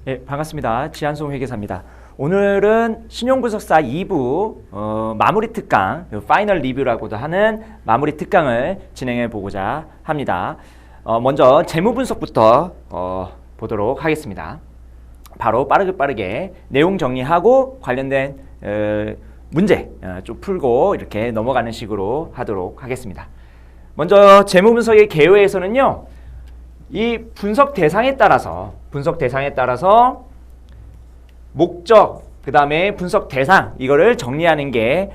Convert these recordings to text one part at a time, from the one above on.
네, 반갑습니다. 지한송 회계사입니다. 오늘은 신용분석사 2부 마무리 특강, 파이널 리뷰라고도 하는 마무리 특강을 진행해 보고자 합니다. 먼저 재무분석부터 보도록 하겠습니다. 바로 빠르게 내용 정리하고 관련된 문제 좀 풀고 이렇게 넘어가는 식으로 하도록 하겠습니다. 먼저 재무분석의 개요에서는요, 이 분석 대상에 따라서 목적, 그 다음에 분석 대상, 이거를 정리하는 게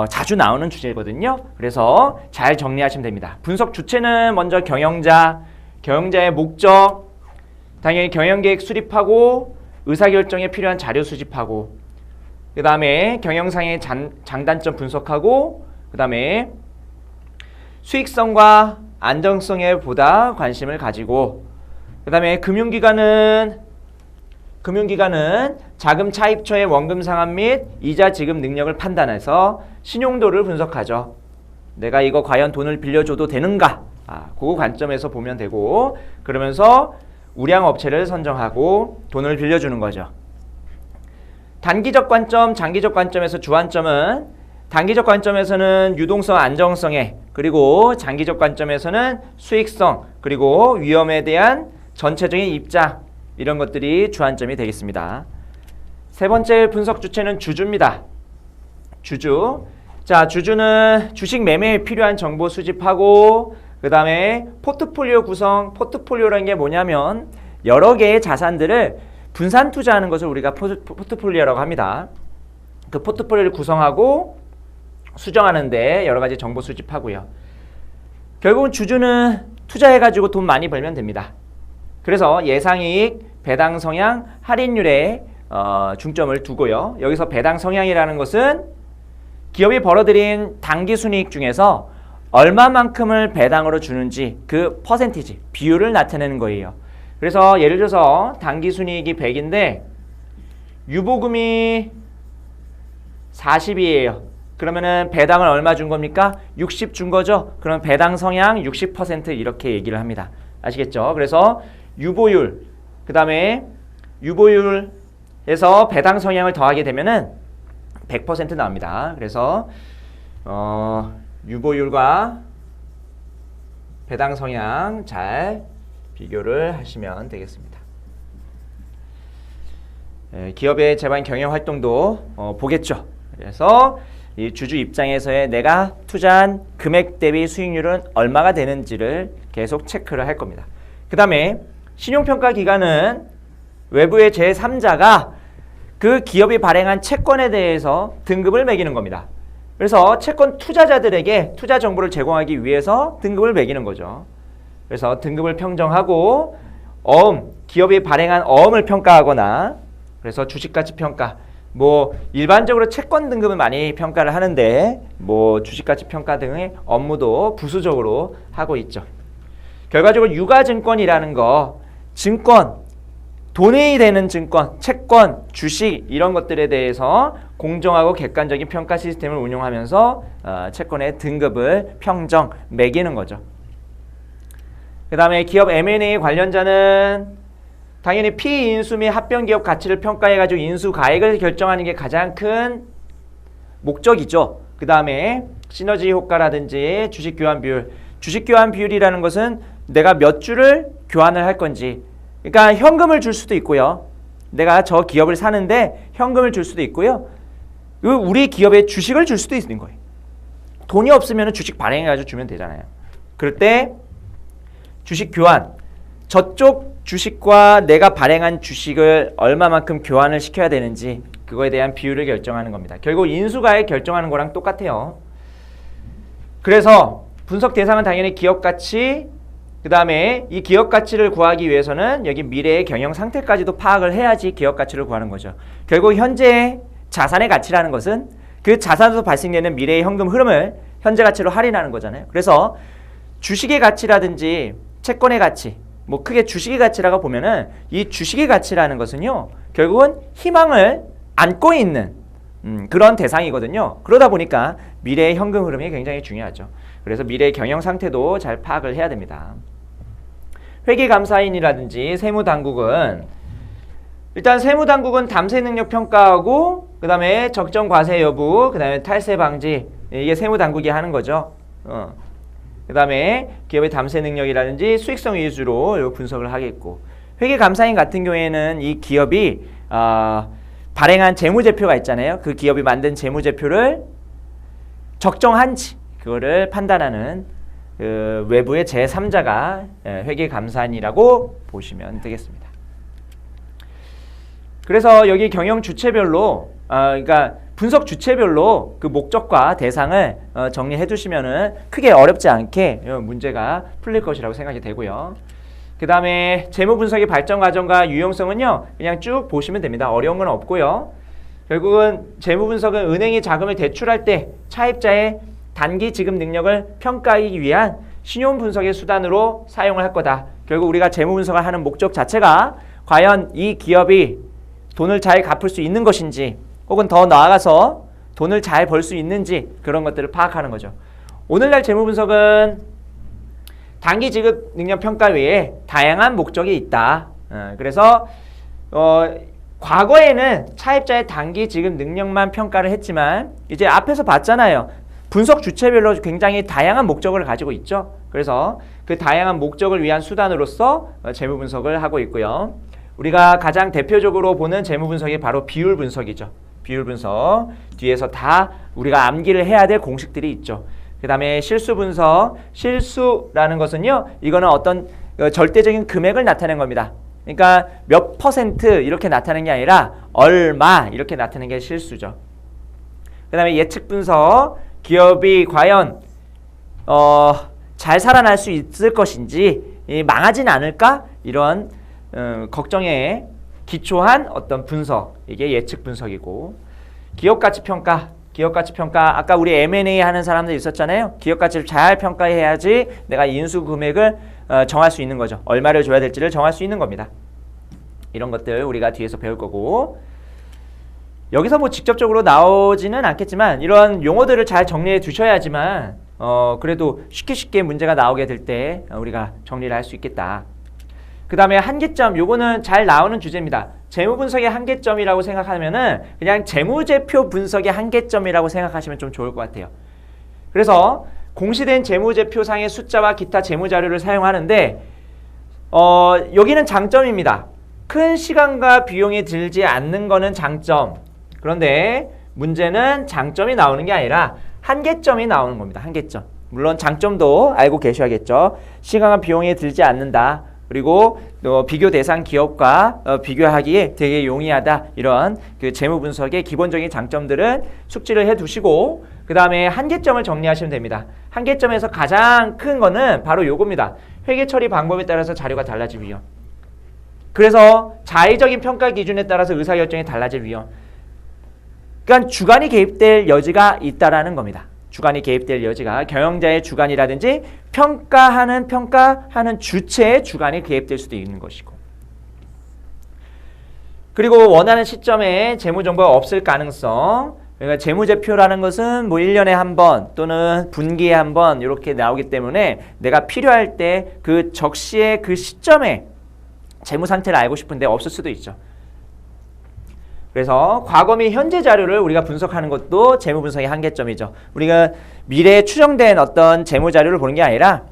자주 나오는 주제거든요. 그래서 잘 정리하시면 됩니다. 분석 주체는 먼저 경영자의 목적, 당연히 경영계획 수립하고 의사결정에 필요한 자료 수집하고, 그 다음에 경영상의 장단점 분석하고, 그 다음에 수익성과 안정성에 보다 관심을 가지고, 그 다음에 금융기관은 자금 차입처의 원금 상환 및 이자 지급 능력을 판단해서 신용도를 분석하죠. 내가 이거 과연 돈을 빌려줘도 되는가? 그 관점에서 보면 되고, 그러면서 우량 업체를 선정하고 돈을 빌려주는 거죠. 단기적 관점, 장기적 관점에서 주안점은 단기적 관점에서는 유동성, 안정성에, 그리고 장기적 관점에서는 수익성, 그리고 위험에 대한 전체적인 입장, 이런 것들이 주안점이 되겠습니다. 세 번째 분석 주체는 주주입니다. 주주. 자, 주주는 주식 매매에 필요한 정보 수집하고, 그 다음에 포트폴리오 구성, 포트폴리오라는 게 뭐냐면 여러 개의 자산들을 분산 투자하는 것을 우리가 포트폴리오라고 합니다. 그 포트폴리오를 구성하고 수정하는데 여러 가지 정보 수집하고요. 결국은 주주는 투자해가지고 돈 많이 벌면 됩니다. 그래서 예상이익, 배당 성향, 할인율에 중점을 두고요. 여기서 배당 성향이라는 것은 기업이 벌어들인 당기 순이익 중에서 얼마만큼을 배당으로 주는지 그 퍼센티지, 비율을 나타내는 거예요. 그래서 예를 들어서 당기 순이익이 100인데 유보금이 40이에요. 그러면은 배당을 얼마 준 겁니까? 60 준 거죠. 그럼 배당 성향 60% 이렇게 얘기를 합니다. 아시겠죠? 그래서 유보율, 그 다음에 유보율에서 배당 성향을 더하게 되면은 100% 나옵니다. 그래서 유보율과 배당 성향 잘 비교를 하시면 되겠습니다. 기업의 재반 경영 활동도 보겠죠. 그래서 이 주주 입장에서의 내가 투자한 금액 대비 수익률은 얼마가 되는지를 계속 체크를 할 겁니다. 그 다음에 신용평가 기관은 외부의 제3자가 그 기업이 발행한 채권에 대해서 등급을 매기는 겁니다. 그래서 채권 투자자들에게 투자 정보를 제공하기 위해서 등급을 매기는 거죠. 그래서 등급을 평정하고 기업이 발행한 어음을 평가하거나, 그래서 주식가치평가, 일반적으로 채권 등급을 많이 평가를 하는데 주식가치평가 등의 업무도 부수적으로 하고 있죠. 결과적으로 유가증권이라는 거, 증권, 돈이 되는 증권, 채권, 주식 이런 것들에 대해서 공정하고 객관적인 평가 시스템을 운용하면서 채권의 등급을 평정, 매기는 거죠. 그 다음에 기업 M&A 관련자는 당연히 피인수 및 합병기업 가치를 평가해가지고 인수가액을 결정하는 게 가장 큰 목적이죠. 그 다음에 시너지 효과라든지 주식교환 비율. 주식교환 비율이라는 것은 내가 몇 주를 교환을 할 건지, 그러니까 현금을 줄 수도 있고요. 내가 저 기업을 사는데 현금을 줄 수도 있고요. 우리 기업에 주식을 줄 수도 있는 거예요. 돈이 없으면 주식 발행해가지고 주면 되잖아요. 그럴 때 주식 교환, 저쪽 주식과 내가 발행한 주식을 얼마만큼 교환을 시켜야 되는지 그거에 대한 비율을 결정하는 겁니다. 결국 인수가액 결정하는 거랑 똑같아요. 그래서 분석 대상은 당연히 기업 가치, 그 다음에 이 기업 가치를 구하기 위해서는 여기 미래의 경영 상태까지도 파악을 해야지 기업 가치를 구하는 거죠. 결국 현재 자산의 가치라는 것은 그 자산에서 발생되는 미래의 현금 흐름을 현재 가치로 할인하는 거잖아요. 그래서 주식의 가치라든지 채권의 가치, 크게 주식의 가치라고 보면은 이 주식의 가치라는 것은요, 결국은 희망을 안고 있는 그런 대상이거든요. 그러다 보니까 미래의 현금 흐름이 굉장히 중요하죠. 그래서 미래의 경영 상태도 잘 파악을 해야 됩니다. 회계감사인이라든지 세무당국은 일단 세무당국은 담세 능력 평가하고 그 다음에 적정 과세 여부, 그 다음에 탈세 방지, 이게 세무당국이 하는 거죠. 그 다음에 기업의 담세 능력이라든지 수익성 위주로 분석을 하겠고, 회계감사인 같은 경우에는 이 기업이 발행한 재무제표가 있잖아요. 그 기업이 만든 재무제표를 적정한지 그거를 판단하는 그 외부의 제3자가 회계감사인이라고 보시면 되겠습니다. 그래서 여기 경영 주체별로 그러니까 분석 주체별로 그 목적과 대상을 정리해 두시면은 크게 어렵지 않게 문제가 풀릴 것이라고 생각이 되고요. 그 다음에 재무 분석의 발전 과정과 유용성은요, 그냥 쭉 보시면 됩니다. 어려운 건 없고요. 결국은 재무 분석은 은행이 자금을 대출할 때 차입자의 단기 지급 능력을 평가하기 위한 신용 분석의 수단으로 사용을 할 거다. 결국 우리가 재무 분석을 하는 목적 자체가 과연 이 기업이 돈을 잘 갚을 수 있는 것인지, 혹은 더 나아가서 돈을 잘 벌 수 있는지, 그런 것들을 파악하는 거죠. 오늘날 재무 분석은 단기 지급 능력 평가 외에 다양한 목적이 있다. 그래서 과거에는 차입자의 단기 지급 능력만 평가를 했지만 이제 앞에서 봤잖아요. 분석 주체별로 굉장히 다양한 목적을 가지고 있죠. 그래서 그 다양한 목적을 위한 수단으로서 재무 분석을 하고 있고요. 우리가 가장 대표적으로 보는 재무 분석이 바로 비율 분석이죠. 비율 분석. 뒤에서 다 우리가 암기를 해야 될 공식들이 있죠. 그 다음에 실수 분석. 실수라는 것은요, 이거는 어떤 절대적인 금액을 나타내는 겁니다. 그러니까 몇 퍼센트 이렇게 나타내는 게 아니라 얼마 이렇게 나타내는 게 실수죠. 그 다음에 예측 분석. 기업이 과연 잘 살아날 수 있을 것인지, 망하진 않을까? 이런 걱정에 기초한 어떤 분석, 이게 예측 분석이고, 기업가치 평가. 기업가치 평가, 아까 우리 M&A 하는 사람들 있었잖아요. 기업가치를 잘 평가해야지 내가 인수 금액을 정할 수 있는 거죠. 얼마를 줘야 될지를 정할 수 있는 겁니다. 이런 것들 우리가 뒤에서 배울 거고, 여기서 뭐 직접적으로 나오지는 않겠지만 이런 용어들을 잘 정리해 두셔야지만 그래도 쉽게 문제가 나오게 될 때 우리가 정리를 할 수 있겠다. 그 다음에 한계점, 요거는 잘 나오는 주제입니다. 재무 분석의 한계점이라고 생각하면은 그냥 재무제표 분석의 한계점이라고 생각하시면 좀 좋을 것 같아요. 그래서 공시된 재무제표상의 숫자와 기타 재무자료를 사용하는데 여기는 장점입니다. 큰 시간과 비용이 들지 않는 거는 장점. 그런데 문제는 장점이 나오는 게 아니라 한계점이 나오는 겁니다. 한계점. 물론 장점도 알고 계셔야겠죠. 시간과 비용이 들지 않는다. 그리고 비교 대상 기업과 비교하기에 되게 용이하다. 이런 그 재무 분석의 기본적인 장점들은 숙지를 해 두시고, 그 다음에 한계점을 정리하시면 됩니다. 한계점에서 가장 큰 거는 바로 요겁니다. 회계 처리 방법에 따라서 자료가 달라질 위험. 그래서 자의적인 평가 기준에 따라서 의사결정이 달라질 위험. 그러니까 주관이 개입될 여지가 있다라는 겁니다. 주관이 개입될 여지가, 경영자의 주관이라든지 평가하는 주체의 주관이 개입될 수도 있는 것이고, 그리고 원하는 시점에 재무정보가 없을 가능성. 그러니까 재무제표라는 것은 뭐 1년에 한 번 또는 분기에 한 번 이렇게 나오기 때문에 내가 필요할 때 그 적시의 그 시점에 재무 상태를 알고 싶은데 없을 수도 있죠. 그래서 과거 및 현재 자료를 우리가 분석하는 것도 재무 분석의 한계점이죠. 우리가 미래에 추정된 어떤 재무 자료를 보는 게 아니라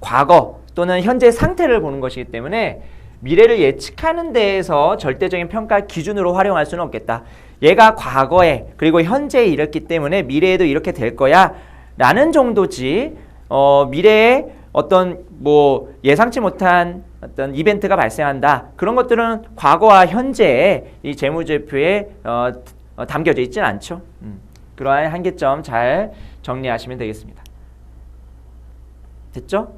과거 또는 현재 상태를 보는 것이기 때문에 미래를 예측하는 데에서 절대적인 평가 기준으로 활용할 수는 없겠다. 얘가 과거에 그리고 현재에 이랬기 때문에 미래에도 이렇게 될 거야 라는 정도지, 미래에 어떤 뭐 예상치 못한 어떤 이벤트가 발생한다. 그런 것들은 과거와 현재에 이 재무제표에 담겨져 있지는 않죠. 그러한 한계점 잘 정리하시면 되겠습니다. 됐죠?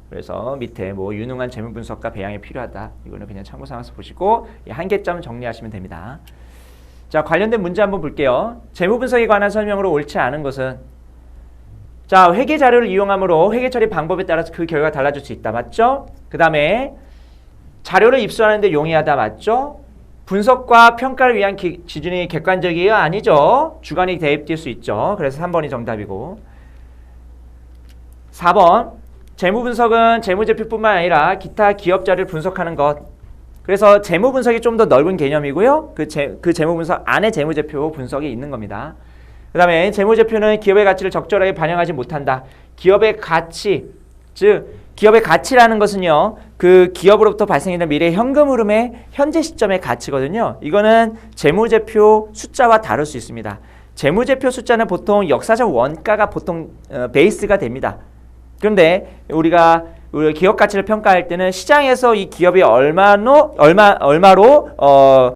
그래서 밑에 뭐 유능한 재무분석가 배양이 필요하다. 이거는 그냥 참고 삼아서 보시고 이 한계점 정리하시면 됩니다. 자, 관련된 문제 한번 볼게요. 재무분석에 관한 설명으로 옳지 않은 것은, 자, 회계 자료를 이용함으로 회계 처리 방법에 따라서 그 결과가 달라질 수 있다. 맞죠? 그 다음에 자료를 입수하는데 용이하다. 맞죠? 분석과 평가를 위한 기준이 객관적이에요? 아니죠. 주관이 대입될 수 있죠. 그래서 3번이 정답이고, 4번 재무분석은 재무제표뿐만 아니라 기타 기업 자료를 분석하는 것. 그래서 재무 분석이 좀 더 넓은 개념이고요. 그 재무 분석 안에 재무제표 분석이 있는 겁니다. 그 다음에 재무제표는 기업의 가치를 적절하게 반영하지 못한다. 기업의 가치, 즉 기업의 가치라는 것은요, 그 기업으로부터 발생하는 미래 현금 흐름의 현재 시점의 가치거든요. 이거는 재무제표 숫자와 다를 수 있습니다. 재무제표 숫자는 보통 역사적 원가가 보통 베이스가 됩니다. 그런데 우리가 기업 가치를 평가할 때는 시장에서 이 기업이 얼마로